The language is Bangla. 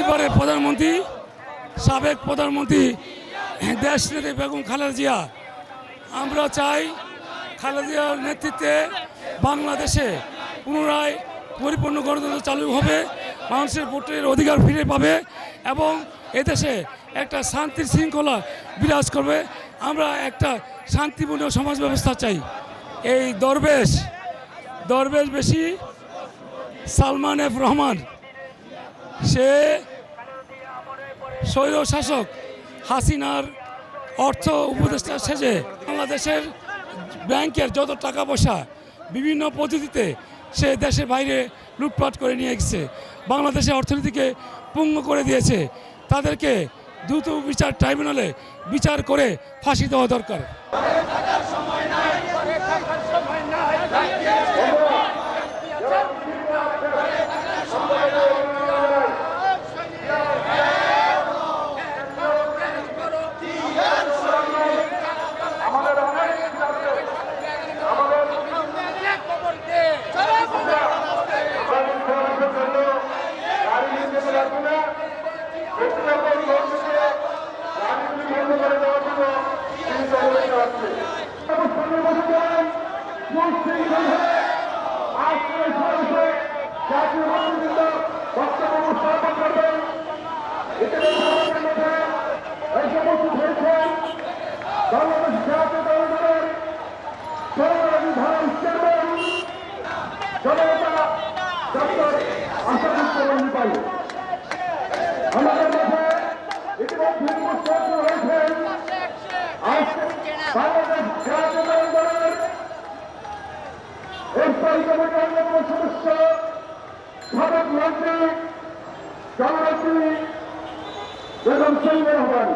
এবারে প্রধানমন্ত্রী সাবেক প্রধানমন্ত্রী দেশনেত্রী বেগম খালেদা জিয়া। আমরা চাই খালেদা জিয়ার নেতৃত্বে বাংলাদেশে পুনরায় পরিপূর্ণ গণতন্ত্র চালু হবে, মানুষের ভোটের অধিকার ফিরে পাবে এবং এদেশে একটা শান্তির শৃঙ্খলা বিরাজ করবে। আমরা একটা শান্তিপূর্ণ সমাজ ব্যবস্থা চাই। এই দরবেশ বেশি সালমান এফ রহমান, সে স্বৈর শাসক হাসিনার অর্থ উপদেষ্টা সেজে বাংলাদেশের ব্যাংকের যত টাকা পয়সা বিভিন্ন পদ্ধতিতে সে দেশের বাইরে লুটপাট করে নিয়ে গেছে, বাংলাদেশের অর্থনীতিকে পঙ্গু করে দিয়েছে। তাদেরকে দ্রুত বিচার ট্রাইব্যুনালে বিচার করে ফাঁসি দেওয়া দরকার। আমাদের মধ্যে ইতিমধ্যে উপস্থিত হয়েছেন বাংলাদেশ জাতীয়তাবাদী দলের স্থায়ী কমিটির অন্যতম সদস্য সাবেক মন্ত্রী জননেত্রী বেগম রহমান।